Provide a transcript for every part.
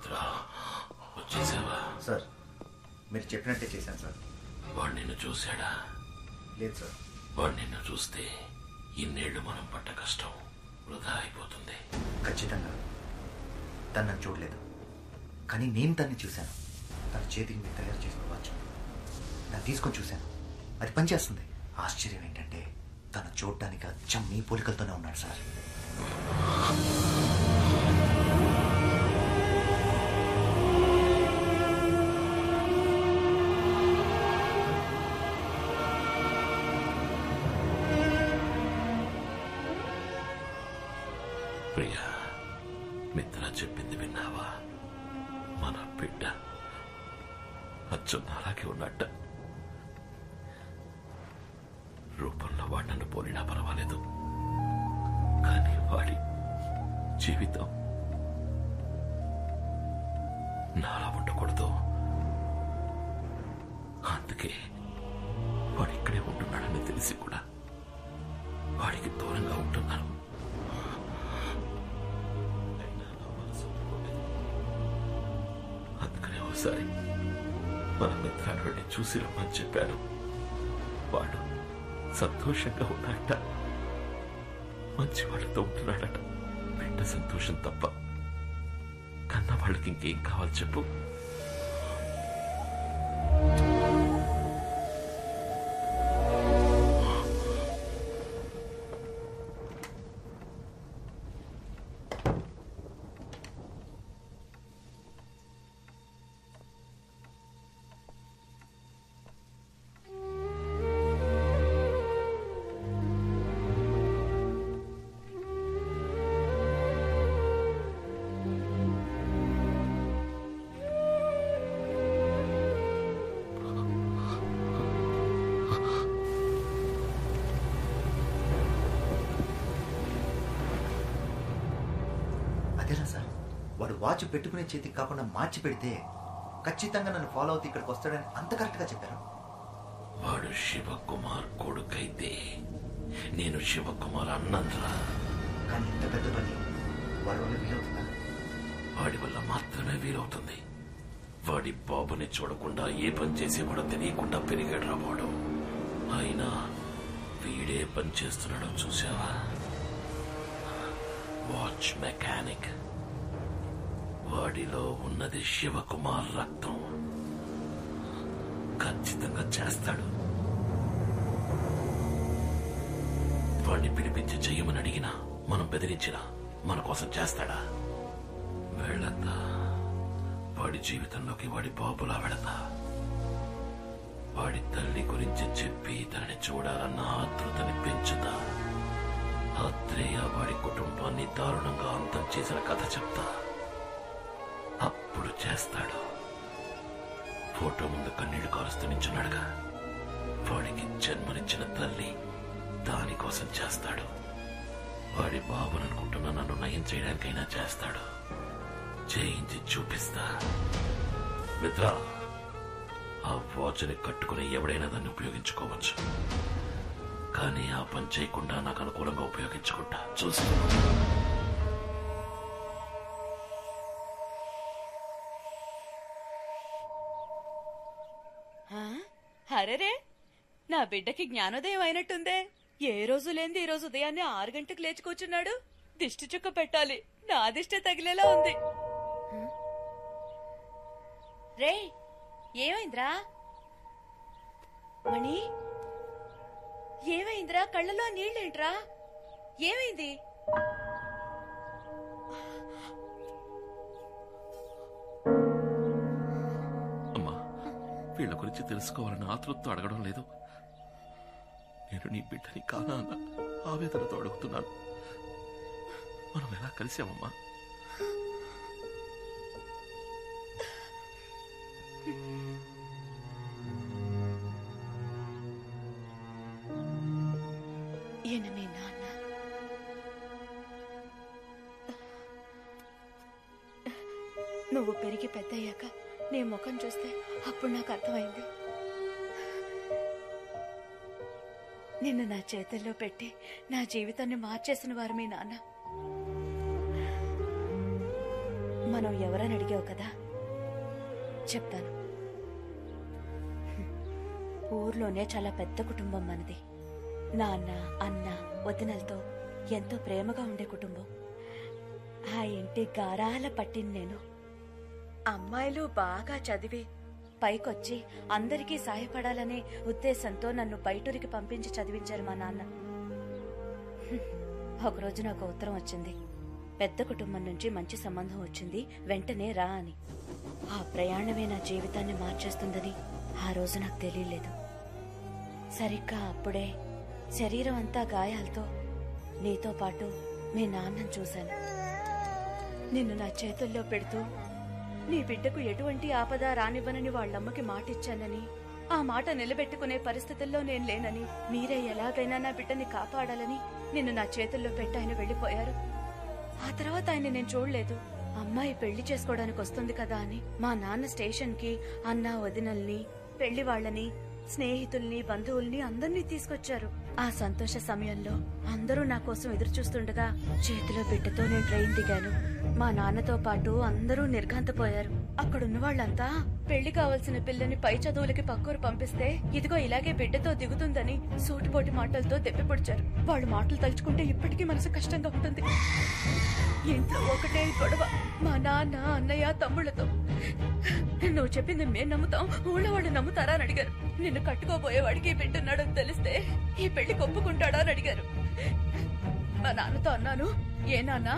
మిత్ర వచ్చేసావా? సార్ మీరు చెప్పినట్టే చేశాను సార్. వాడు నిన్ను చూశాడా? లేదు సార్. వాడు నిన్ను చూస్తే ఇన్నేళ్లు మనం పడ్డ కష్టం వృధా అయిపోతుంది. ఖచ్చితంగా తను నన్ను చూడలేదు, కానీ నేను తన్ని చూశాను. తన చేతికి మీరు తయారు చేసిన వాచ్ నన్ను తీసుకొని చూశాను. అది పనిచేస్తుంది. ఆశ్చర్యం ఏంటంటే తను చూడడానికి అచ్చం మీ పోలికలతోనే ఉన్నాడు సార్. ప్రియా, మిత్ర చెప్పింది విన్నావా? మన బిడ్డ అచ్చం అలాగే ఉన్నట్ట. రూపంలో వాడు నన్ను పోలినా పర్వాలేదు, కానీ వాడి జీవితం నాలా ఉండకూడదు. అందుకే వాడు ఇక్కడే ఉంటున్నాడని తెలిసి కూడా వాడికి దూరంగా ఉంటున్నాను. అందుకనే ఒకసారి మన మిత్రాన్ని చూసి రమ్మని చెప్పాను. వాడు సంతోషంగా ఉన్నాడట, మంచి వాళ్ళతో ఉంటున్నాడట. బిడ్డ సంతోషం తప్ప కన్నా వాళ్ళకి ఇంకేం కావాలి చెప్పు? అదేనా సార్, వాడు వాచ్ పెట్టుకునే చేతికి కాకుండా మార్చి పెడితే ఖచ్చితంగా నన్ను ఫాలో అవుతూ ఇక్కడికి వస్తాడని అంత కరెక్ట్గా చెప్పారు. వాడు శివకుమార్ కొడుకైతే నేను శివకుమార్ అన్నంద్రా. కానీ ఇంత పెద్ద పని వాడి వల్ల వీలవుతుందా? వాడి వల్ల మాత్రమే వీలవుతుంది. వాడి బాబుని చూడకుండా ఏ పని చేసి కూడా తెలియకుండా పెరిగాడు వాడు. అయినా వీడే పని చేస్తున్నాడో చూసావా? Watch mechanic. వాడిలో ఉన్నది శివకుమార్ రక్తం. ఖచ్చితంగా చేస్తాడు. వాడిని పిలిపించి చెయ్యమని అడిగినా, మనం బెదిరించినా మన కోసం చేస్తాడా? వెళతా, వాడి జీవితంలోకి వాడి బాబులా వెళతా. వాడి తల్లి గురించి చెప్పి తనని చూడాలన్న ఆతృతని పెంచుతా. ఆత్రేయ వాడి కుటుంబాన్ని దారుణంగా అంతం చేసిన కథ చెప్తా. అప్పుడు చేస్తాడు. ఫోటో ముందు కన్నీళ్లు కారుస్తూ నించున్నాడుగా, వాడికి జన్మనిచ్చిన తల్లి దానికోసం చేస్తాడు. వాడి బాబుననుకుంటున్న నన్ను నయం చేయడానికైనా చేస్తాడు. చేయించి చూపిస్తా. మిత్ర, ఆ వాచ్ని కట్టుకుని ఎవడైనా దాన్ని ఉపయోగించుకోవచ్చు, కానీ ఆ పని చేయకుండా నాకు అనుకూలంగా ఉపయోగించుకుంటా. చూసుకో. అరేరే, నా బిడ్డకి జ్ఞానోదయం అయినట్టుందే. ఏ రోజు లేని ఈ రోజు ఉదయాన్నే 6 గంటలకు లేచి కూర్చున్నాడు. దిష్టి చుక్క పెట్టాలి, నా దిష్టే తగిలేలా ఉంది. రే, ఏమైందిరా మణి? ఏమైందిరా? కళ్ళలో నీళ్ళేంట్రా? ఏమైంది? అమ్మా, వీళ్ళ గురించి తెలుసుకోవాలని ఆతృతతో అడగడం లేదు. నేను నీ బిడ్డని కానా అన్న ఆవేదనతో అడుగుతున్నాను. మనం ఎలా కలిసామమ్మా? ఈయన మీ నాన్న. నువ్వు పెరిగి పెద్దయ్యాక నీ ముఖం చూస్తే అప్పుడు నాకు అర్థమైంది. నిన్ను నా చేతుల్లో పెట్టి నా జీవితాన్ని మార్చేసిన వారు మీ నాన్న. మనం ఎవరని అడిగావు కదా, చెప్తాను. ఊర్లోనే చాలా పెద్ద కుటుంబం మనది. నాన్న, అన్న, వదినలతో ఎంతో ప్రేమగా ఉండే కుటుంబం. ఆ ఇంటి గారాల పట్టింది నేను. అమ్మాయిలు బాగా చదివి పైకొచ్చి అందరికీ సాయపడాలనే ఉద్దేశంతో నన్ను బయటూరికి పంపించి చదివించారు మా నాన్న. ఒకరోజు నాకు ఉత్తరం వచ్చింది. పెద్ద కుటుంబం నుంచి మంచి సంబంధం వచ్చింది, వెంటనే రా అని. ఆ ప్రయాణమే నా జీవితాన్ని మార్చేస్తుందని ఆ రోజు నాకు తెలియలేదు. సరిగ్గా అప్పుడే శరీరం అంతా గాయాలతో నీతో పాటు మీ నాన్నను చూశాను. నిన్ను నా చేతుల్లో పెడుతూ నీ బిడ్డకు ఎటువంటి ఆపద రానివ్వనని వాళ్ళమ్మకి మాటిచ్చానని, ఆ మాట నిలబెట్టుకునే పరిస్థితుల్లో నేను లేనని, మీరే ఎలాగైనా నా బిడ్డని కాపాడాలని నిన్ను నా చేతుల్లో పెట్టి ఆయన వెళ్లిపోయారు. ఆ తర్వాత ఆయన నేను చూడలేదు. అమ్మాయి పెళ్లి చేసుకోవడానికి వస్తుంది కదా అని మా నాన్న స్టేషన్ కి అన్న, వదినల్ని, పెళ్లి వాళ్ళని, స్నేహితుల్ని, బంధువుల్ని అందర్నీ తీసుకొచ్చారు. ఆ సంతోష సమయంలో అందరూ నా కోసం ఎదురు చూస్తుండగా చేతిలో బిడ్డతో నేను ట్రైన్ దిగాను. మా నాన్నతో పాటు అందరూ నిర్ఘాంతపోయారు. అక్కడున్న వాళ్ళంతా పెళ్లి కావాల్సిన పిల్లని పై చదువులకి పక్కూరు పంపిస్తే ఇదిగో ఇలాగే బిడ్డతో దిగుతుందని సూటిపోటి మాటలతో దెప్పిపొడిచారు. వాళ్ళ మాటలు తలుచుకుంటే ఇప్పటికీ మనసు కష్టంగా ఉంటుంది. ఇంట్లో ఒకటే గొడవ మా నాన్న, అన్నయ్య, తమ్ముళ్లతో. నువ్వు చెప్పింది మేం నమ్ముతాం, ఊళ్ళో వాళ్ళు నమ్ముతారా అని అడిగారు. నిన్ను కట్టుకోబోయేవాడికి బిడ్డున్నాడని తెలిస్తే ఈ పెళ్లి ఒప్పుకుంటాడా అని అడిగారు. మా నాన్నతో అన్నాను, ఏ నాన్న,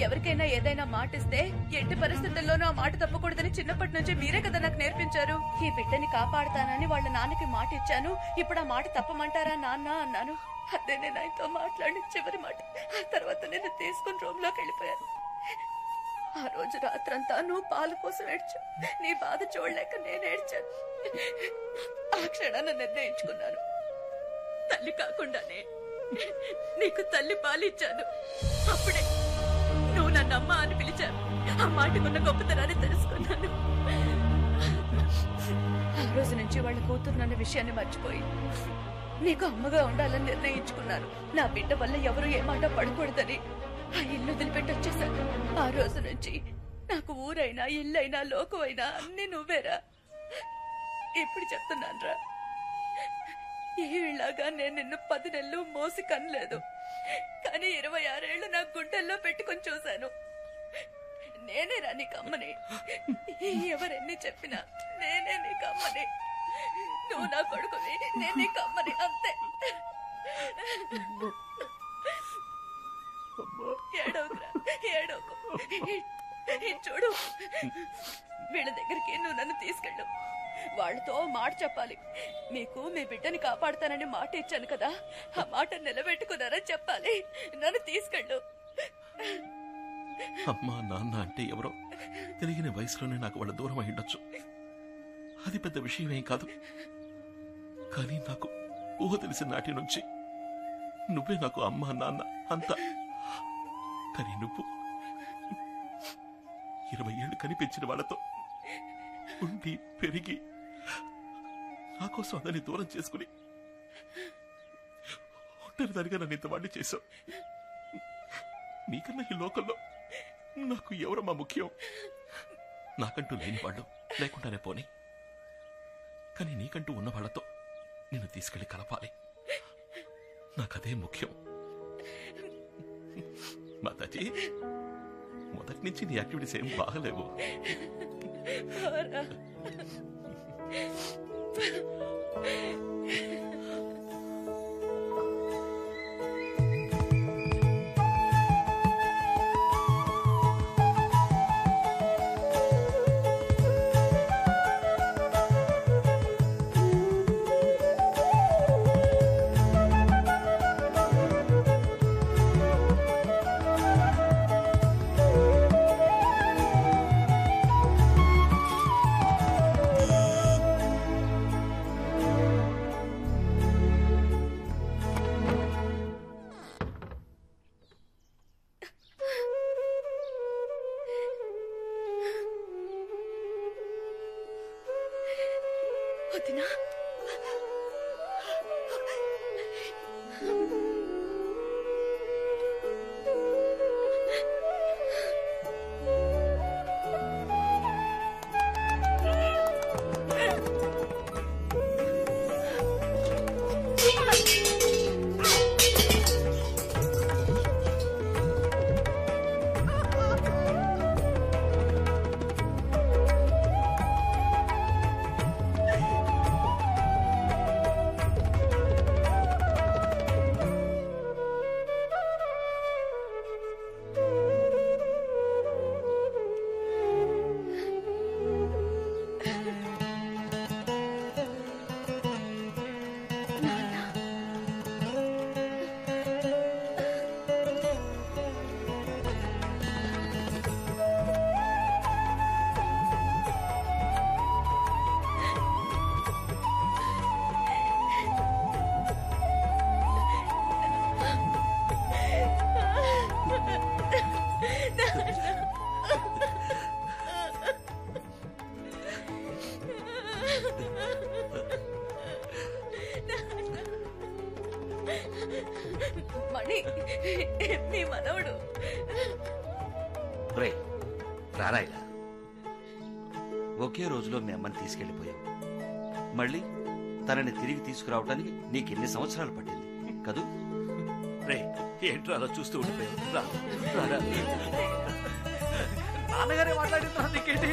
ఎవరికైనా ఏదైనా మాటిస్తే ఎట్టి పరిస్థితుల్లోనూ ఆ మాట తప్పకూడదని చిన్నప్పటి నుంచి మీరే కదా నాకు నేర్పించారు. ఈ బిడ్డని కాపాడుతానని వాళ్ళ నాన్నకి మాట ఇచ్చాను, ఇప్పుడు ఆ మాట తప్పమంటారా నాన్న అన్నాను. అదే నేను ఆయనతో మాట్లాడి చివరి మాట. ఆ తర్వాత నేను తీసుకుని రూమ్ లోకి వెళ్ళిపోయాను. ఆ రోజు రాత్రంతా నువ్వు పాల కోసం ఏడ్చా. నీ బాధ చూడలేక నేను ఏడ్చాను. ఆ క్షణాన్ని నిర్ణయించుకున్నాను, తల్లి కాకుండానే నీకు తల్లి పాలిచ్చాను. అప్పుడే నువ్వు నన్ను అమ్మ అని పిలిచాను. ఆ మాటకున్న గొప్పతనాన్ని తెలుసుకున్నాను. ఆ రోజు నుంచి వాళ్ళ కూతురునన్న విషయాన్ని మర్చిపోయి నీకు అమ్మగా ఉండాలని నిర్ణయించుకున్నాను. నా బిడ్డ వల్ల ఎవరు ఏ మాట పడకూడదని ఆ ఇల్లు వదిలిపెట్టి వచ్చేసాను. ఆ రోజు నుంచి నాకు ఊరైనా, ఇల్లైనా, లోకమైనా అన్ని నువ్వేరా. ఇప్పుడు చెప్తున్నానురా, ఏలాగా నేను నిన్ను 10 నెలలు మోసి కనలేదు, కానీ 26 ఏళ్లు నా గుండెల్లో పెట్టుకొని చూశాను. నేనేరా నీకు అమ్మని. ఎవరెన్ని చెప్పినా నేనే నీకు అమ్మని. నువ్వు నా కొడుకుని, నేను నీకు అమ్మని, అంతే. ఏడవకురా, ఏడవకు. చూడు, వీళ్ళ దగ్గరికి నువ్వు నన్ను తీసుకెళ్ళు. వాళ్ళతో మాట చెప్పాలి. మీకు మీ బిడ్డని కాపాడుతానని మాట ఇచ్చాను కదా, ఆ మాట నిలబెట్టుకున్నారని చెప్పాలి. నన్ను తీసుకెళ్ళు. అమ్మా, నాన్న అంటే ఎవరో తెలియని వయసులోనే నాకు వాళ్ళ దూరం అయ్యుండొచ్చు. అది పెద్ద విషయమేం కాదు. కానీ నాకు ఊహ తెలిసిన నాటి నుంచి నువ్వే నాకు అమ్మా, నాన్న అంతా. కానీ నువ్వు 20 ఏళ్లు కనిపించిన వాళ్ళతో ఉండి పెరిగి నా కోసం అందరినీ దూరం చేసుకుని ఒంటరిదానిగా నన్ను ఇంతవాడిని చేశావు. నీకన్నా ఈ లోకంలో నాకు ఎవరమ్మా ముఖ్యం? నాకంటూ లేని వాళ్ళు లేకుండానే పోనీ, కానీ నీకంటూ ఉన్న వాళ్ళతో నిన్ను తీసుకెళ్లి కలపాలి. నాకదే ముఖ్యం. మాతాజీ, మొదటి నుంచి నీ యాక్టివిటీస్ ఏం బాగలేవు. వదినా, మీ మనవడు. రారా ఇలా. ఒకే రోజులో మీ అమ్మని తీసుకెళ్లిపోయావు. మళ్ళీ తనని తిరిగి తీసుకురావడానికి నీకెన్ని సంవత్సరాలు పట్టింది కదూ? రే ఏంట్రా అలా చూస్తూ ఉండిపోయావు. నాన్నగారే మాట్లాడిందా నీకేంటి?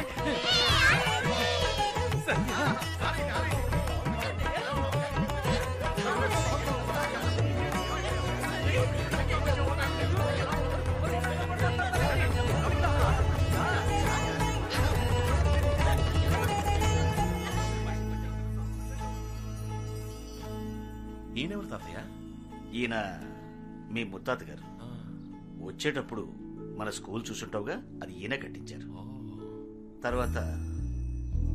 ఈయనెవరు తాతయ్య? ఈయన మీ ముత్తాత గారు. వచ్చేటప్పుడు మన స్కూల్ చూసుంటావుగా, అది ఈయన కట్టించారు. తర్వాత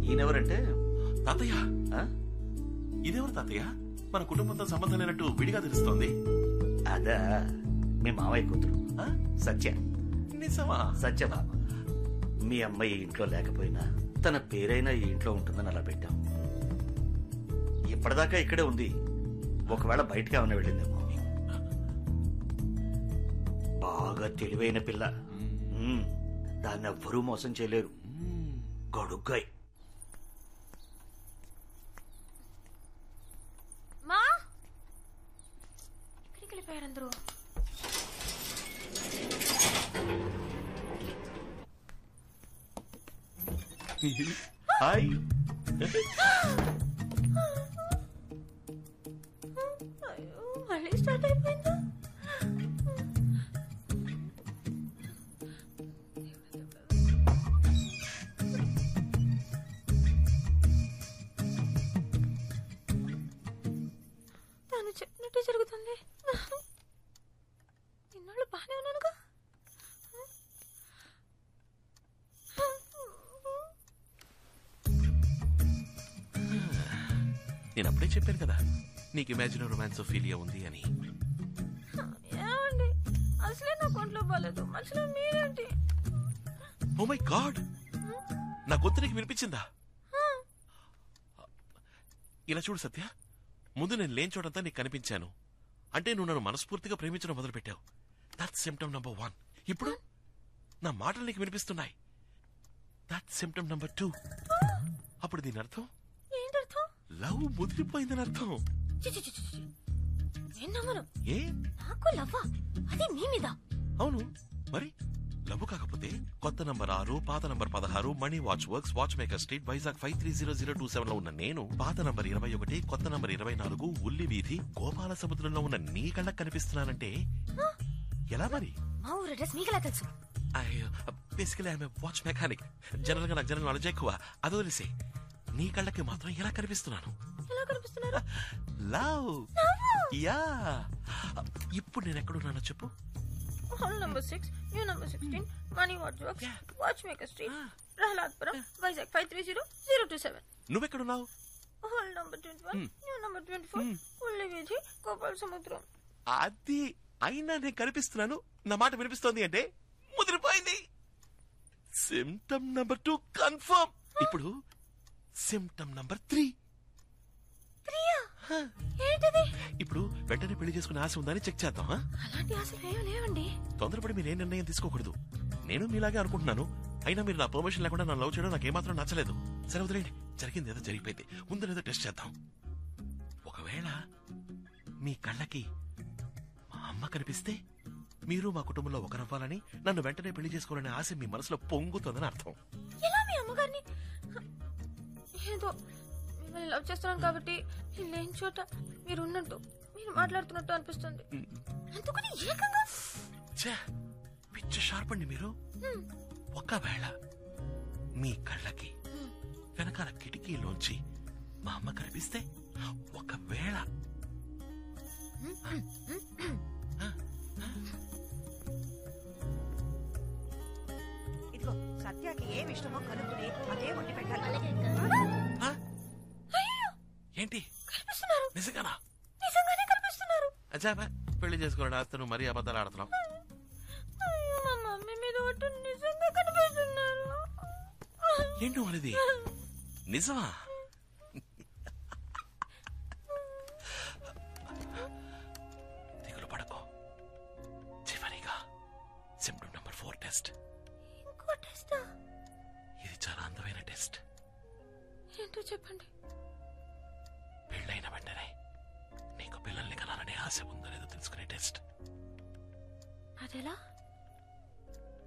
ఈయనెవరంటే తాతయ్య ఆ? ఇదెవరు తాతయ్య? మన కుటుంబంతో సంబంధం లేనట్టు విడిగా తెలుస్తోంది. అదా మీ మామయ్య కూతురు సత్య. నిజమా? సత్యభామ. మీ అమ్మాయి ఇంట్లో లేకపోయినా తన పేరైనా ఈ ఇంట్లో ఉంటుందని అలా పెట్టాం. ఇప్పటిదాకా ఇక్కడే ఉంది. ఒకవేళ బయటకి ఏమైనా వెళ్ళిందేమో. బాగా తెలివైన పిల్ల. దాన్ని ఎవ్వరూ మోసం చేయలేరు. గడుగ్గాయ్. మా ఎక్కడికి వెళ్ళిపోయారు అందరూ? హాయ్. అయ్యో, మళ్ళీ స్టార్ట్ అయిపోయిందా? తను చెప్పినట్టే జరుగుతుంది. ఇన్నాళ్ళు బాగానే ఉన్నానుగా. నేను అప్పుడే చెప్పాను కదా నీకు ఇమాజినరీ రొమాన్స్ ఫీలియా ఉంది అని. ఏమండి, అసలే నా కొంట్లో బాలేదు, మధ్యలో మీరేంటి? ఓ మై గాడ్, నా గొంతు నీకు వినిపించిందా? ఇలా చూడు సత్య, ముందు నేను లేని చోటంతా నీకు కనిపించాను అంటే నువ్వు నన్ను మనస్ఫూర్తిగా ప్రేమించడం మొదలుపెట్టావు. That's symptom number 1. ఇప్పుడు నా మాటలు నీకు వినిపిస్తున్నాయి. That's symptom number 2. అప్పుడు దీని అర్థం ఏంటర్థం? లవ్ ముదిరిపోయిందని అర్థం. నేను నమ్మను. ఏ? నాకు లవ్వా? అది నీ మీద? అవును మరి. లవ్ కాకపోతే కొత్త నంబర్ 6, పాత number 16, money watch works, watch maker street, Vizag 530027 లో ఉన్న నేను, పాత నంబర్ 21, కొత్త నంబర్ 24, ఉల్లి వీధి, గోపాల సముద్రంలో ఉన్న నీ కళ్ళకు కనిపిస్తున్నానంటే ఎలా మరి? మా ఊరు అడ్రస్ నీకెలా తెలుసు? Basically I'm watch mechanic. General గా నాకు జనరల్ నాలెడ్జ్ ఎక్కువ. అది వదిలేసే, నీ కళ్ళకి మాత్రం ఎలా కనిపిస్తున్నాను? ఎలా కనిపిస్తున్నారు? లవ్. యా. ఇప్పుడు నేను ఎక్కడున్నానో చెప్పు. Hall number 6, new number 16, money watch works, watch maker street, Prahladpuram, Vizag 530027. నువ్వెక్కడున్నావు? హాల్ నంబర్ 21, న్యూ నంబర్ 24, ఉల్లి వీధి, గోపాల సముద్రం. అది అయినా నేను కనిపిస్తున్నాను, నా మాట వినిపిస్తోంది అంటే ముదిరిపోయింది. Symptom number 2 confirm. ఇప్పుడు సిమ్టమ్ నంబర్ 3. ఏంటిది? ఇప్పుడు వెంటనే పెళ్లి చేసుకునే ఆశ ఉందని చెక్ చేద్దాం. అలాంటి ఆశలు ఏమీ లేవండి. తొందరపడి మీరు ఏ నిర్ణయం తీసుకోకూడదు. నేను మీలాగే అనుకుంటున్నాను. అయినా మీరు నా పర్మిషన్ లేకుండా నన్ను లవ్ చేయడం నాకేమాత్రం నచ్చలేదు. సరే వదిలేండి, జరిగింది ఏదో జరిగిపోయింది. ముందు ఏదో టెస్ట్ చేద్దాం. ఒకవేళ మీ కళ్ళకి మా అమ్మ కనిపిస్తే మీరు మా కుటుంబంలో ఒకరవ్వాలని, నన్ను వెంటనే పెళ్లి చేసుకోవాలనే ఆశ మీ మనసులో పొంగుతుందని అర్థం. ఎలా మీ అమ్మగారిని? ఏదో మిమ్మల్ని లవ్ చేస్తున్నాను కాబట్టి లేని చోట మీరు ఉన్నట్టు, మీరు మాట్లాడుతున్నట్టు అనిపిస్తుంది. అందుకని ఏకంగా పిచ్చ షార్ప్ అండి మీరు. ఒకవేళ మీ కళ్ళకి వెనకాల కిటికీలోంచి మా అమ్మ కనిపిస్తే, ఒకవేళ ఇదిగో సత్యాకి ఏమి ఇష్టమో కనుక్కుని అదే వండి పెట్టాలి. ఏంటి కనిపిస్తున్నారు? నిజంగానా? నిజంగానే కనిపిస్తున్నారు. అచ్చాబా, పెళ్లి చేసుకోవడం ఆస్తి నువ్వు మరీ అబద్ధాలు ఆడుతున్నావు. అయ్యో, మా మమ్మీ మీద ఒట్టు నిజంగా కనిపిస్తున్నారు. ఏంటో అనేది నిజమా? దిగులు పడకో, టెస్ట్. ఇంకో టెస్టా? ఇది చాలా అందమైన టెస్ట్. ఏంటో చెప్పండి. పెళ్ళైన వెంటనే నీకు పిల్లల్ని కనాలనే ఆశ ఉందో లేదో తెలుసుకునే టెస్ట్. అదెలా?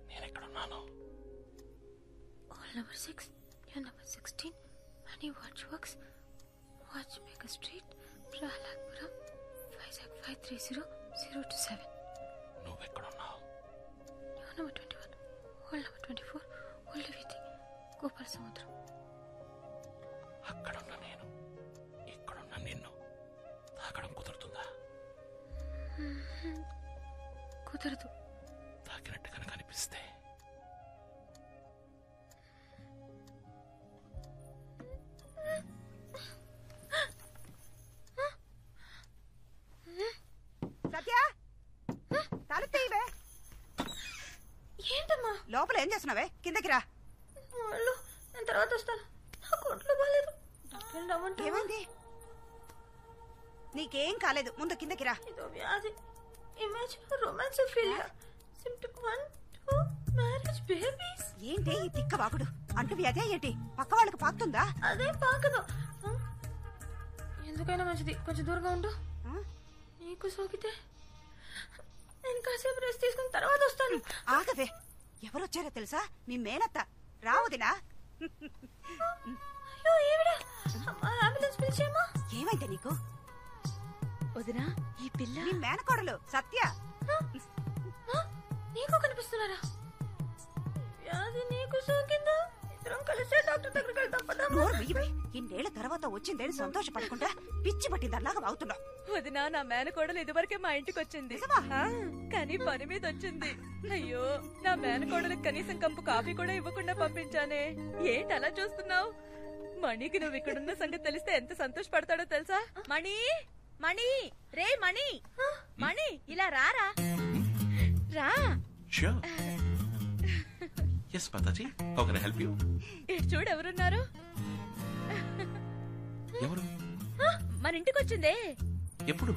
నేనెక్కడున్నాను? All number 6, you're number 16, Money Watch Works, Watchmaker Street, Prahalakpuram, Vizag 530027. నువ్వెక్కడున్నావు? You're number 21, All number 24, Old Viti, Gopal Samudram. అక్కడున్న నేను ఇక్కడున్న నిన్ను తాకడం కుదురుతుందా? కుదరదు. తాకినట్టు కనుక అనిపిస్తే సత్య తల తీవే. ఏంటమ్మా? లోపల ఏం చేస్తున్నావే? కిందకి రా. వాళ్ళు నేను తర్వాత వస్తాను. నాకు ఒంట్లో బాగాలేదు. డాక్టర్ రమ్మంటే ఏమైంది? నీకేం కాలేదు, ముందు కిందకి రా. ఇదో వ్యాధి. Image romance failure. Symptom 1, 2 marriage babies. ఏంటి ఈ తిక్క వాగుడు? అంటు వ్యాధి ఏంటి? పక్క వాళ్ళకి పాకుతుందా? అదే పాకదు. ఎందుకైనా మంచిది కొంచెం దూరంగా ఉండు. నీకు సోకితే నేను కాసేపు రెస్ట్ తీసుకుని తర్వాత వస్తాను. ఆగవే, ఎవరొచ్చారో తెలుసా? మీ మేనత్త రావదినా. అయ్యో ఈవిడ. అంబులెన్స్ పిలిచేమా? ఏమైంది నీకు? వదినా, ఈ పిల్ల నీ మేనకోడలు సత్య. నీకు కనిపిస్తున్నారా? వ్యాధి నీకు సోకిందా? ఇద్దరం కలిసే డాక్టర్ దగ్గరికి వెళ్తాం పదా. ఇన్నేళ్ల తర్వాత వచ్చిందేని సంతోషపడకుండా పిచ్చి పట్టిందల్లాగా అవుతున్నావు. వదినా, నా మేనకోడలు ఇదివరకే మా ఇంటికి వచ్చింది, కానీ పని మీద వచ్చింది. అయ్యో, నా మేనకోడలకు కనీసం కంపు కాఫీ కూడా ఇవ్వకుండా పంపించానే. ఏంటి అలా చూస్తున్నావు? మణికి నువ్వు ఇక్కడున్న సంగతి తెలిస్తే ఎంత సంతోషపడతాడో తెలుసా? మణి, మణి, రే మణి, మణి, ఇలా రారా. రా. Sure. Yes, Mataji. How can I help you? ఇటు చూడు ఎవరున్నారు. ఎవరు? మన ఇంటికి వచ్చిందే. ఎప్పుడు?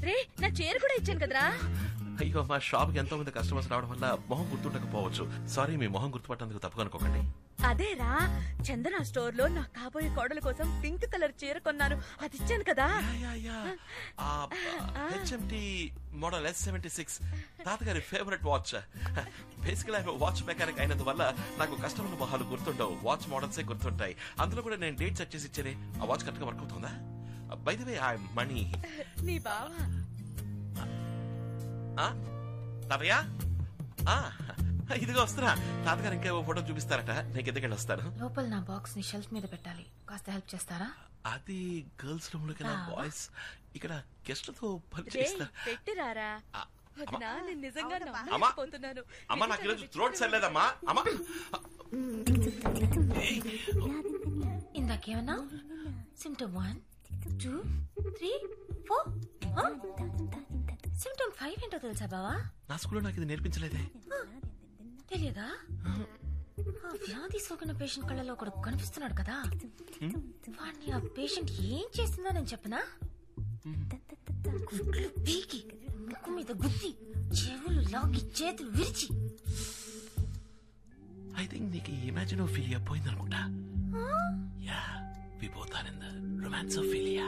రే, నా చీర కూడా ఇచ్చాను కదరా. అయ్యో, మా షాప్ కి ఎంతో మంది కస్టమర్స్ రావడం వల్ల మొహం గుర్తుండకపోవచ్చు. సారీ, మీ మొహం గుర్తుపట్టేందుకు తప్పుగా అనుకోకండి. అదేరా, చందన స్టోర్ లో నా కాబోయే కోడల కోసం పింక్ కలర్ చీర కొన్నాను, అది ఇచ్చాను కదా. HMT మోడల్ S76 తాతగారి ఫేవరెట్ వాచ్. బేసికల్ వాచ్ మెకానిక్ అయినందువల్ల నాకు కస్టమర్ల మొహాలు గుర్తుండవు, వాచ్ మోడల్సే గుర్తుంటాయి. అందులో కూడా నేను డేట్ సెట్ చేసి ఇచ్చేనే. ఆ వాచ్ కరెక్ట్ గా వర్క్ అవుతుందా? By the way, I am Mani. నీ బావా? తాతయ్య, ఇదిగో వస్తున్నా. తాతగారు ఇంకా ఫోటో చూపిస్తారట, నేను కిందకెళ్ళి వస్తాను. లోపల నా బాక్స్ ని షెల్ఫ్ మీద పెట్టాలి, కాస్త హెల్ప్ చేస్తారా? అది గర్ల్స్ రూమ్ లోకి బాయ్స్ ఇక్కడ గెస్ట్లతో పని చేస్తా. పెట్టిరారా. వదినా, నేను నిజంగా నమ్మలేకపోతున్నాను. అమ్మా, నాకు ఈరోజు థ్రోట్ సరిలేదమ్మా. అమ్మా, ఇందాకేమన్నా? సిమ్టమ్ 1, 2, 3, 4. సిమ్టమ్ 5 ఏంటో తెలుసా బావా? నా స్కూల్లో నాకు ఇది నేర్పించలేదే. తెలియదా? ఆ వ్యాధి సోకిన పేషెంట్ కళ్ళలో ఒకడు కనిపిస్తున్నాడు కదా, వాడిని ఆ పేషెంట్ ఏం చేస్తుందో నేను చెప్పనా? గుడ్లు పీకి, ముక్కు మీద గుద్ది, చెవులు లాగి, చేతులు విరిచి. ఐ థింక్ నీకు ఇమాజినోఫిలియా పోయిందనుకుంటా. Yeah, we both are in the రొమాన్సోఫిలియా.